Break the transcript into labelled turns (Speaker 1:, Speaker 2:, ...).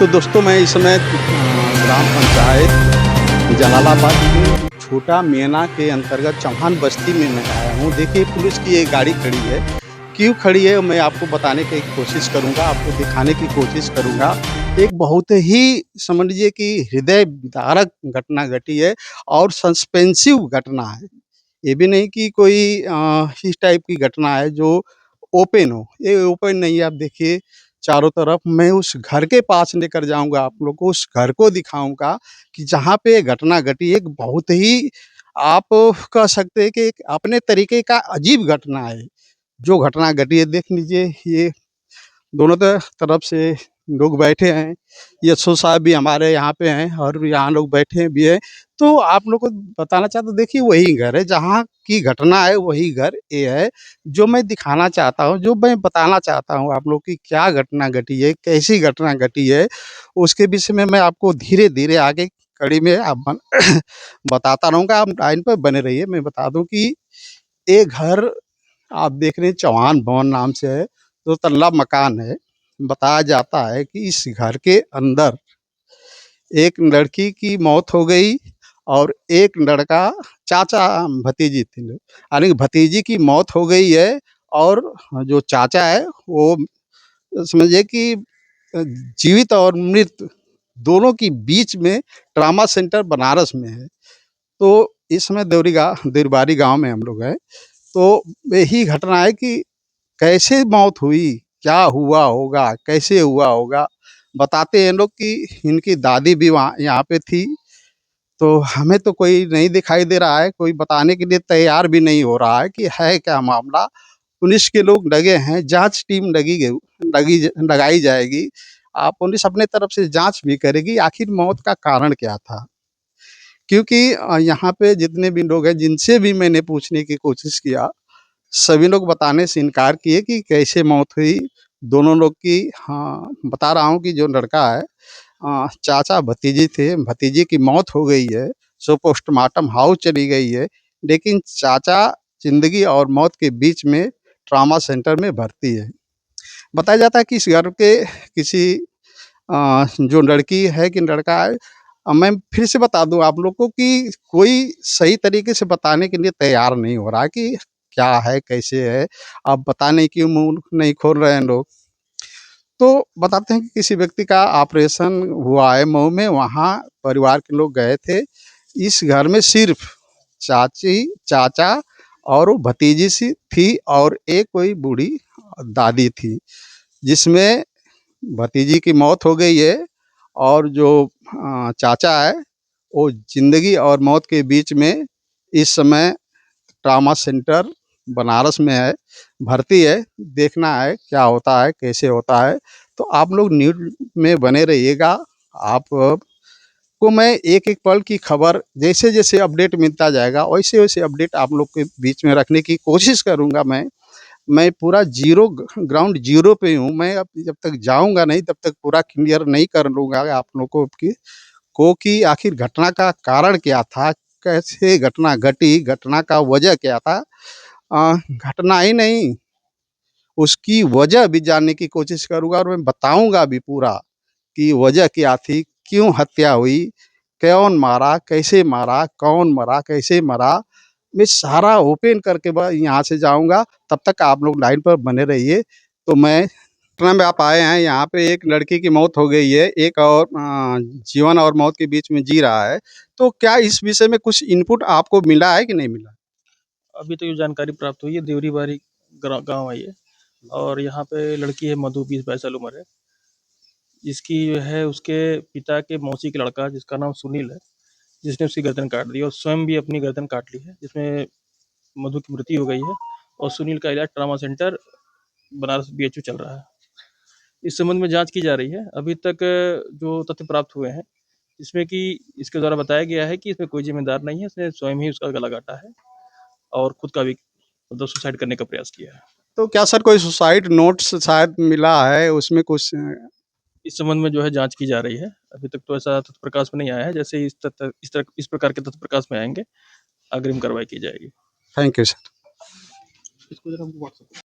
Speaker 1: तो दोस्तों मैं इस समय ग्राम पंचायत जलालाबाद के छोटा मेना के अंतर्गत चौहान बस्ती में मैं आया हूँ। देखिए पुलिस की एक गाड़ी खड़ी है। क्यों खड़ी है मैं आपको बताने की कोशिश करूँगा, आपको दिखाने की कोशिश करूँगा। एक बहुत ही समझ लीजिए कि हृदय विदारक घटना घटी है और सस्पेंसिव घटना है। ये भी नहीं कि कोई इस टाइप की घटना है जो ओपन हो, ये ओपन नहीं है। आप देखिए चारों तरफ मैं उस घर के पास लेकर जाऊँगा आप लोग को, उस घर को दिखाऊँगा कि जहाँ पे ये घटना घटी। एक बहुत ही आप कह सकते हैं कि एक अपने तरीके का अजीब घटना है, जो घटना घटी है। देख लीजिए ये दोनों तरफ से लोग बैठे हैं। ये एसओ साहब भी हमारे यहाँ पे हैं और यहाँ लोग बैठे भी हैं। तो आप लोग को बताना चाहता हूँ, देखिए वही घर है जहाँ की घटना है, वही घर ये है जो मैं दिखाना चाहता हूँ, जो मैं बताना चाहता हूँ आप लोग की क्या घटना घटी है, कैसी घटना घटी है। उसके विषय में मैं आपको धीरे-धीरे आगे कड़ी में आप बताता रहूँगा, आप लाइन पे बने रहिए। मैं बता दूँ कि ये घर आप देख रहे हैं चौहान भवन नाम से है, 2 तल्ला मकान है। बताया जाता है कि इस घर के अंदर एक लड़की की मौत हो गई और एक लड़का चाचा भतीजी थी लोग, यानी कि भतीजी की मौत हो गई है और जो चाचा है वो समझिए कि जीवित और मृत दोनों की बीच में ट्रॉमा सेंटर बनारस में है। तो इस समय देवरीबारी गाँव में हम लोग हैं। तो यही घटना है कि कैसे मौत हुई, क्या हुआ होगा, कैसे हुआ होगा? बताते हैं लोग कि इनकी दादी भी वहाँ यहाँ पे थी। तो हमें तो कोई नहीं दिखाई दे रहा है, कोई बताने के लिए तैयार भी नहीं हो रहा है कि है क्या मामला। पुलिस के लोग लगे हैं, जाँच टीम लगाई जाएगी। पुलिस अपने तरफ से जाँच भी करेगी, आखिर मौत का कारण क्या था? क्योंकि यहाँ पे जितने भी लोग हैं, जिनसे भी मैंने पूछने की कोशिश किया, सभी लोग बताने से इनकार किए कि कैसे मौत हुई दोनों लोग की। हाँ, बता रहा हूँ कि जो लड़का है चाचा भतीजी थे, भतीजी की मौत हो गई है, सो पोस्टमार्टम हाउस चली गई है, लेकिन चाचा ज़िंदगी और मौत के बीच में ट्रॉमा सेंटर में भर्ती है। बताया जाता है कि इस घर के किसी जो लड़की है कि लड़का है, मैं फिर से बता दूँ आप लोग को कि कोई सही तरीके से बताने के लिए तैयार नहीं हो रहा है कि क्या है, कैसे है। अब बताने की मुँह नहीं खोल रहे हैं लोग। तो बताते हैं कि किसी व्यक्ति का ऑपरेशन हुआ है मऊ में, वहाँ परिवार के लोग गए थे। इस घर में सिर्फ़ चाची, चाचा और वो भतीजी सी थी और एक कोई बूढ़ी दादी थी, जिसमें भतीजी की मौत हो गई है और जो चाचा है, वो ज़िंदगी और मौत के बीच में इस समय ट्रॉमा सेंटर बनारस में है, भर्ती है। देखना है क्या होता है, कैसे होता है। तो आप लोग न्यूज़ में बने रहिएगा। आप को मैं एक-एक पल की खबर जैसे-जैसे अपडेट मिलता जाएगा, वैसे-वैसे अपडेट आप लोग के बीच में रखने की कोशिश करूँगा मैं। मैं पूरा ग्राउंड ज़ीरो पे हूँ। मैं अब जब तक जाऊँगा नहीं तब तक पूरा क्लियर नहीं कर लूँगा आप लोगों कि आखिर घटना का कारण क्या था? कैसे घटना घटी? घटना का वजह क्या था? घटना ही नहीं, उसकी वजह भी जानने की कोशिश करूँगा और मैं बताऊँगा भी पूरा कि वजह क्या थी? क्यों हत्या हुई? कौन मारा? कैसे मारा? कौन मरा? कैसे मरा? मैं सारा ओपन करके यहाँ से जाऊँगा। तब तक आप लोग लाइन पर बने रहिए। तो मैं पटना में आप आए हैं, यहाँ पे एक लड़की की मौत हो गई है, एक और जीवन और मौत के बीच में जी रहा है। तो क्या इस विषय में कुछ इनपुट आपको मिला है कि नहीं मिला?
Speaker 2: अभी तो ये जानकारी प्राप्त हुई है, देवरीबारी गाँव है ये। और यहाँ पे लड़की है मधु, 20-22 साल उम्र है, जिसकी जो है उसके पिता के मौसी का लड़का जिसका नाम सुनील है, जिसने उसकी गर्दन काट दी और स्वयं भी अपनी गर्दन काट ली है, जिसमें मधु की मृत्यु हो गई है और सुनील का इलाज ट्रॉमा सेंटर बनारस बीएचयू चल रहा है। इस संबंध में जाँच की जा रही है। अभी तक जो तथ्य प्राप्त हुए हैं, इसमें कि इसके द्वारा बताया गया है कि इसमें कोई ज़िम्मेदार नहीं है, इसने स्वयं ही उसका गला काटा है और खुद का भी मतलब सुसाइड करने का प्रयास किया है।
Speaker 1: तो क्या सर कोई सुसाइड नोट्स शायद मिला है उसमें कुछ?
Speaker 2: इस संबंध में जो है जाँच की जा रही है। अभी तक तो ऐसा तथ्य प्रकाश में नहीं आया है। जैसे ही इस प्रकार के तथ्य प्रकाश में आएँगे, अग्रिम कार्रवाई की जाएगी।
Speaker 1: Thank you sir.
Speaker 2: इसको ज़रा हमको व्हाट्सएप